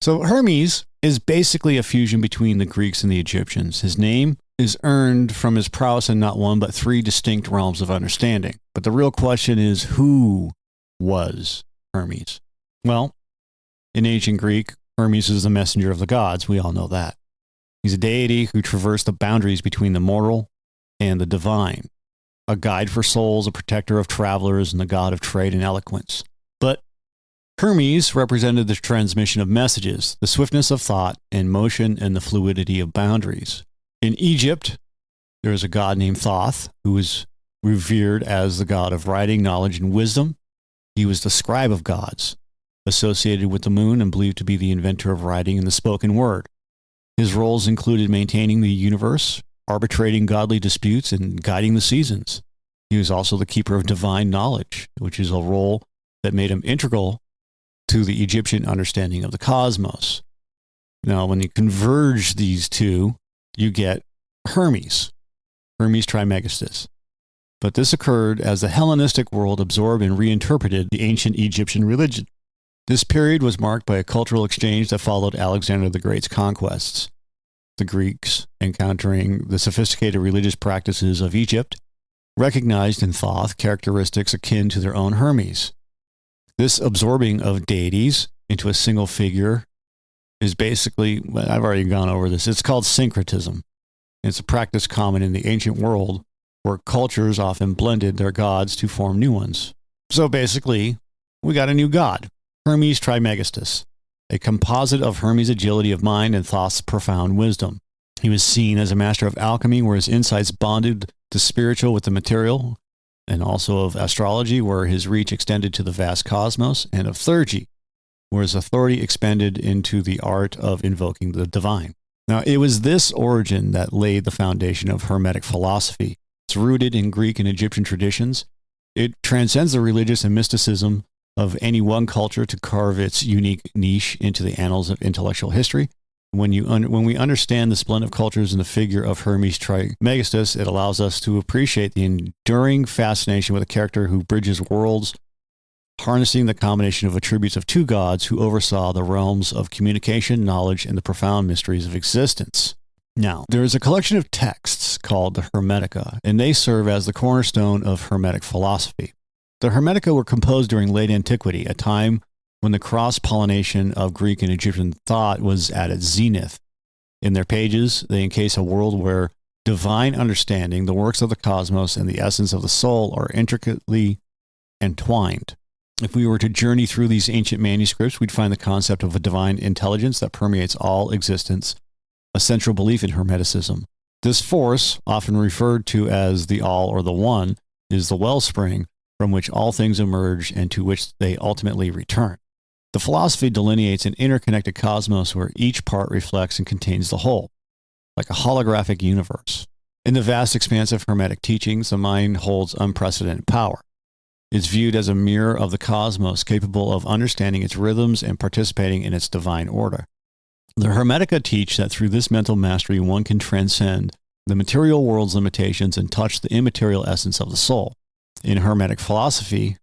So Hermes is basically a fusion between the Greeks and the Egyptians. His name is earned from his prowess in not one, but three distinct realms of understanding. But the real question is, who was Hermes? Well, in ancient Greek, Hermes is the messenger of the gods. We all know that. He's a deity who traversed the boundaries between the mortal and the divine, a guide for souls, a protector of travelers, and the god of trade and eloquence. But Hermes represented the transmission of messages, the swiftness of thought and motion, and the fluidity of boundaries. In Egypt, there is a god named Thoth, who was revered as the god of writing, knowledge, and wisdom. He was the scribe of gods, associated with the moon and believed to be the inventor of writing and the spoken word. His roles included maintaining the universe, arbitrating godly disputes, and guiding the seasons. He was also the keeper of divine knowledge, which is a role that made him integral to the Egyptian understanding of the cosmos. Now, when you converge these two, you get Hermes Trismegistus. But this occurred as the Hellenistic world absorbed and reinterpreted the ancient Egyptian religion. This period was marked by a cultural exchange that followed Alexander the Great's conquests. The Greeks, encountering the sophisticated religious practices of Egypt, recognized in Thoth characteristics akin to their own Hermes. This absorbing of deities into a single figure is basically, I've already gone over this, it's called syncretism. It's a practice common in the ancient world where cultures often blended their gods to form new ones. So basically, we got a new god, Hermes Trismegistus, a composite of Hermes' agility of mind and Thoth's profound wisdom. He was seen as a master of alchemy, where his insights bonded the spiritual with the material, and also of astrology, where his reach extended to the vast cosmos, and of theurgy, where his authority expanded into the art of invoking the divine. Now, it was this origin that laid the foundation of Hermetic philosophy. It's rooted in Greek and Egyptian traditions. It transcends the religious and mysticism of any one culture to carve its unique niche into the annals of intellectual history. When we understand this blend of cultures in the figure of Hermes Trismegistus, it allows us to appreciate the enduring fascination with a character who bridges worlds, harnessing the combination of attributes of two gods who oversaw the realms of communication, knowledge, and the profound mysteries of existence. Now, there is a collection of texts called the Hermetica, and they serve as the cornerstone of Hermetic philosophy. The Hermetica were composed during late antiquity, a time when the cross-pollination of Greek and Egyptian thought was at its zenith. In their pages, they encase a world where divine understanding, the works of the cosmos, and the essence of the soul are intricately entwined. If we were to journey through these ancient manuscripts, we'd find the concept of a divine intelligence that permeates all existence, a central belief in Hermeticism. This force, often referred to as the all or the one, is the wellspring from which all things emerge and to which they ultimately return. The philosophy delineates an interconnected cosmos where each part reflects and contains the whole, like a holographic universe. In the vast expanse of Hermetic teachings, the mind holds unprecedented power. It's viewed as a mirror of the cosmos, capable of understanding its rhythms and participating in its divine order. The Hermetica teach that through this mental mastery, one can transcend the material world's limitations and touch the immaterial essence of the soul. In Hermetic philosophy,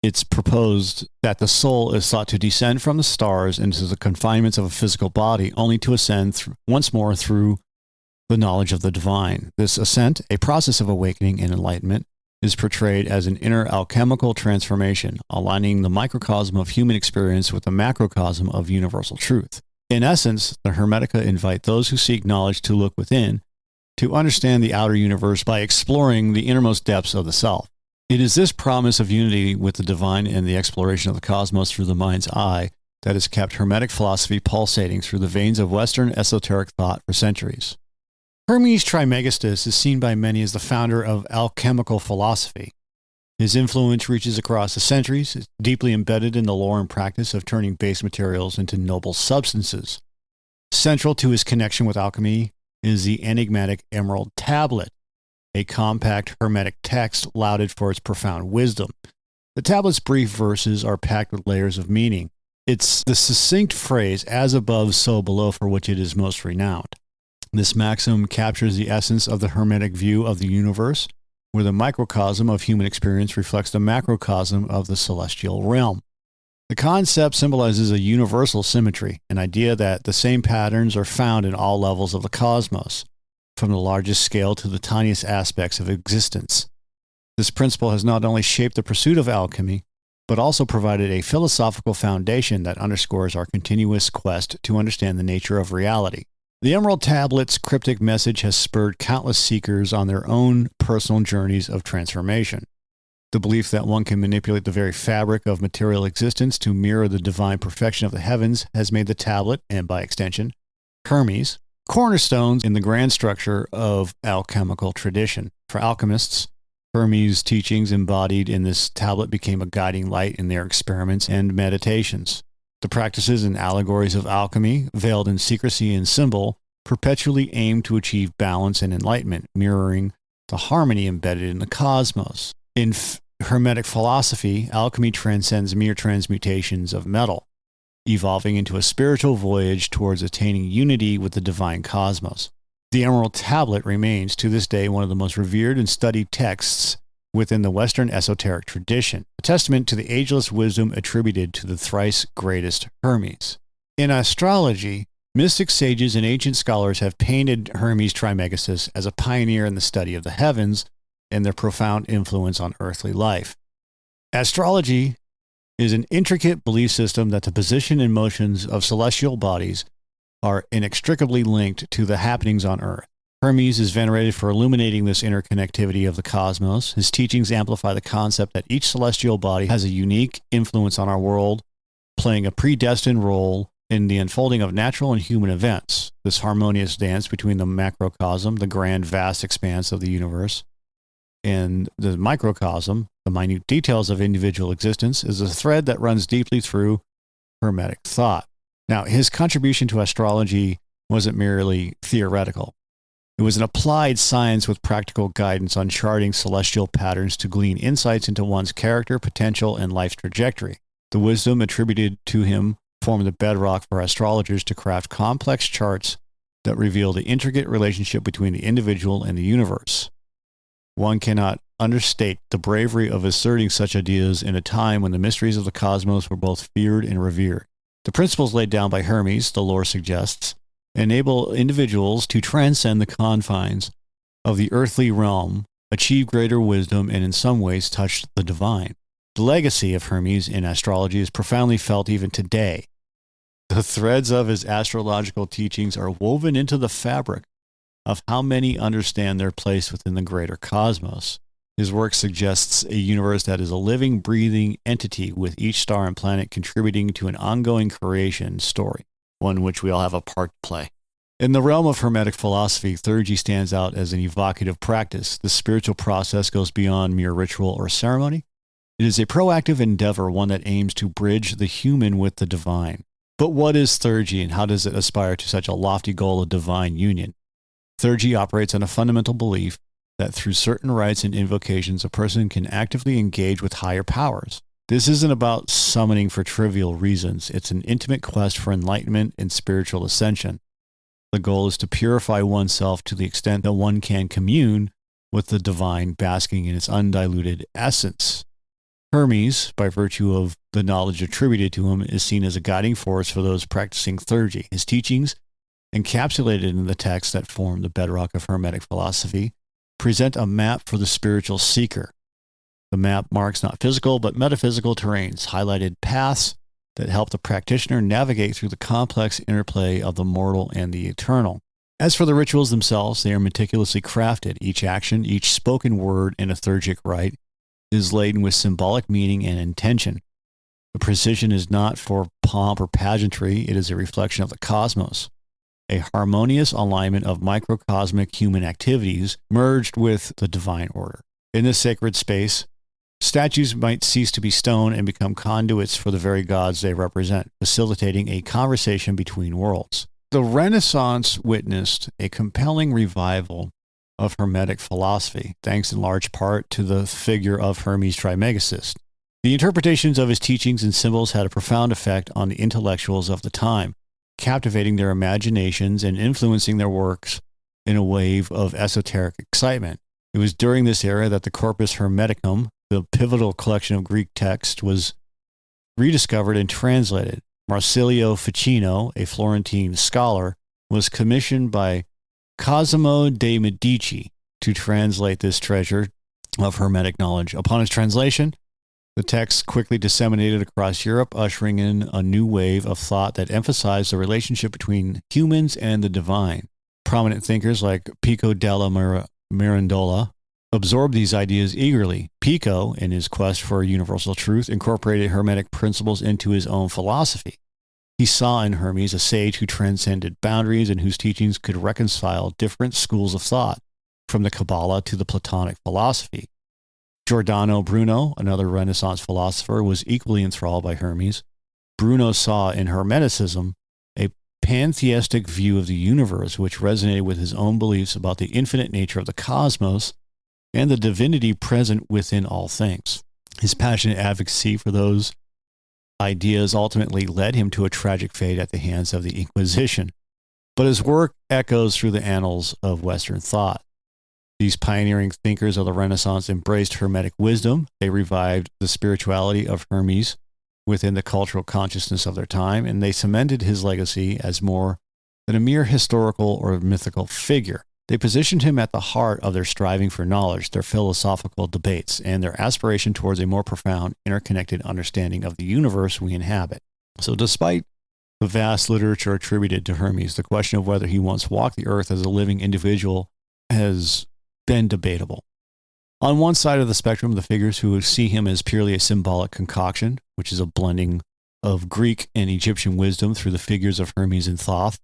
it's proposed that the soul is thought to descend from the stars into the confinements of a physical body, only to ascend once more through the knowledge of the divine. This ascent, a process of awakening and enlightenment, is portrayed as an inner alchemical transformation, aligning the microcosm of human experience with the macrocosm of universal truth. In essence, the Hermetica invite those who seek knowledge to look within, to understand the outer universe by exploring the innermost depths of the self. It is this promise of unity with the divine and the exploration of the cosmos through the mind's eye that has kept Hermetic philosophy pulsating through the veins of Western esoteric thought for centuries. Hermes Trismegistus is seen by many as the founder of alchemical philosophy. His influence reaches across the centuries. It's deeply embedded in the lore and practice of turning base materials into noble substances. Central to his connection with alchemy is the enigmatic Emerald Tablet, a compact Hermetic text lauded for its profound wisdom. The tablet's brief verses are packed with layers of meaning. It's the succinct phrase, as above, so below, for which it is most renowned. This maxim captures the essence of the Hermetic view of the universe, where the microcosm of human experience reflects the macrocosm of the celestial realm. The concept symbolizes a universal symmetry, an idea that the same patterns are found in all levels of the cosmos, from the largest scale to the tiniest aspects of existence. This principle has not only shaped the pursuit of alchemy, but also provided a philosophical foundation that underscores our continuous quest to understand the nature of reality. The Emerald Tablet's cryptic message has spurred countless seekers on their own personal journeys of transformation. The belief that one can manipulate the very fabric of material existence to mirror the divine perfection of the heavens has made the tablet, and by extension, Hermes, cornerstones in the grand structure of alchemical tradition. For alchemists, Hermes' teachings embodied in this tablet became a guiding light in their experiments and meditations. The practices and allegories of alchemy, veiled in secrecy and symbol, perpetually aim to achieve balance and enlightenment, mirroring the harmony embedded in the cosmos. In Hermetic philosophy, alchemy transcends mere transmutations of metal, evolving into a spiritual voyage towards attaining unity with the divine cosmos. The Emerald Tablet remains to this day one of the most revered and studied texts within the Western esoteric tradition, a testament to the ageless wisdom attributed to the thrice-greatest Hermes. In astrology, mystic sages and ancient scholars have painted Hermes Trismegistus as a pioneer in the study of the heavens and their profound influence on earthly life. Astrology is an intricate belief system that the position and motions of celestial bodies are inextricably linked to the happenings on Earth. Hermes is venerated for illuminating this interconnectivity of the cosmos. His teachings amplify the concept that each celestial body has a unique influence on our world, playing a predestined role in the unfolding of natural and human events. This harmonious dance between the macrocosm, the grand vast expanse of the universe, and the microcosm, the minute details of individual existence, is a thread that runs deeply through Hermetic thought. Now, his contribution to astrology wasn't merely theoretical. It was an applied science with practical guidance on charting celestial patterns to glean insights into one's character, potential, and life's trajectory. The wisdom attributed to him formed the bedrock for astrologers to craft complex charts that reveal the intricate relationship between the individual and the universe. One cannot understate the bravery of asserting such ideas in a time when the mysteries of the cosmos were both feared and revered. The principles laid down by Hermes, the lore suggests, enable individuals to transcend the confines of the earthly realm, achieve greater wisdom, and in some ways touch the divine. The legacy of Hermes in astrology is profoundly felt even today. The threads of his astrological teachings are woven into the fabric of how many understand their place within the greater cosmos. His work suggests a universe that is a living, breathing entity, with each star and planet contributing to an ongoing creation story, one in which we all have a part to play. In the realm of Hermetic philosophy, theurgy stands out as an evocative practice. The spiritual process goes beyond mere ritual or ceremony. It is a proactive endeavor, one that aims to bridge the human with the divine. But what is theurgy, and how does it aspire to such a lofty goal of divine union? Theurgy operates on a fundamental belief that through certain rites and invocations, a person can actively engage with higher powers. This isn't about summoning for trivial reasons. It's an intimate quest for enlightenment and spiritual ascension. The goal is to purify oneself to the extent that one can commune with the divine, basking in its undiluted essence. Hermes, by virtue of the knowledge attributed to him, is seen as a guiding force for those practicing theurgy. His teachings, encapsulated in the texts that form the bedrock of Hermetic philosophy, present a map for the spiritual seeker. The map marks not physical but metaphysical terrains, highlighted paths that help the practitioner navigate through the complex interplay of the mortal and the eternal. As for the rituals themselves, they are meticulously crafted. Each action, each spoken word in a theurgic rite is laden with symbolic meaning and intention. The precision is not for pomp or pageantry, it is a reflection of the cosmos, a harmonious alignment of microcosmic human activities merged with the divine order. In this sacred space, statues might cease to be stone and become conduits for the very gods they represent, facilitating a conversation between worlds. The Renaissance witnessed a compelling revival of Hermetic philosophy, thanks in large part to the figure of Hermes Trismegistus. The interpretations of his teachings and symbols had a profound effect on the intellectuals of the time, captivating their imaginations and influencing their works in a wave of esoteric excitement. It was during this era that the Corpus Hermeticum, the pivotal collection of Greek texts, was rediscovered and translated. Marsilio Ficino, a Florentine scholar, was commissioned by Cosimo de' Medici to translate this treasure of Hermetic knowledge. Upon its translation, the text quickly disseminated across Europe, ushering in a new wave of thought that emphasized the relationship between humans and the divine. Prominent thinkers like Pico della Mirandola absorbed these ideas eagerly. Pico, in his quest for universal truth, incorporated Hermetic principles into his own philosophy. He saw in Hermes a sage who transcended boundaries and whose teachings could reconcile different schools of thought, from the Kabbalah to the Platonic philosophy. Giordano Bruno, another Renaissance philosopher, was equally enthralled by Hermes. Bruno saw in Hermeticism a pantheistic view of the universe which resonated with his own beliefs about the infinite nature of the cosmos and the divinity present within all things. His passionate advocacy for those ideas ultimately led him to a tragic fate at the hands of the Inquisition, but his work echoes through the annals of Western thought. These pioneering thinkers of the Renaissance embraced Hermetic wisdom. They revived the spirituality of Hermes within the cultural consciousness of their time, and they cemented his legacy as more than a mere historical or mythical figure. They positioned him at the heart of their striving for knowledge, their philosophical debates, and their aspiration towards a more profound, interconnected understanding of the universe we inhabit. So despite the vast literature attributed to Hermes, the question of whether he once walked the earth as a living individual has been debatable. On one side of the spectrum, the figures who see him as purely a symbolic concoction, which is a blending of Greek and Egyptian wisdom through the figures of Hermes and Thoth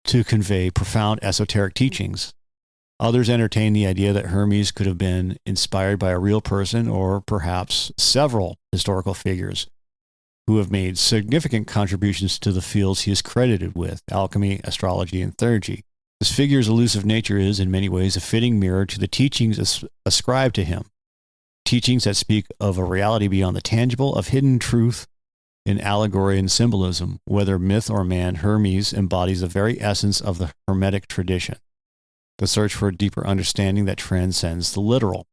to convey profound esoteric teachings. Others entertain the idea that Hermes could have been inspired by a real person or perhaps several historical figures who have made significant contributions to the fields he is credited with, alchemy, astrology, and theurgy. This figure's elusive nature is, in many ways, a fitting mirror to the teachings ascribed to him, teachings that speak of a reality beyond the tangible, of hidden truth in allegory and symbolism. Whether myth or man, Hermes embodies the very essence of the Hermetic tradition, the search for a deeper understanding that transcends the literal.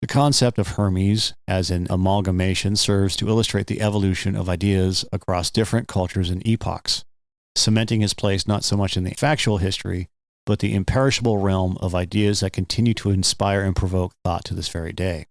The concept of Hermes as an amalgamation serves to illustrate the evolution of ideas across different cultures and epochs, cementing his place not so much in the factual history, but the imperishable realm of ideas that continue to inspire and provoke thought to this very day.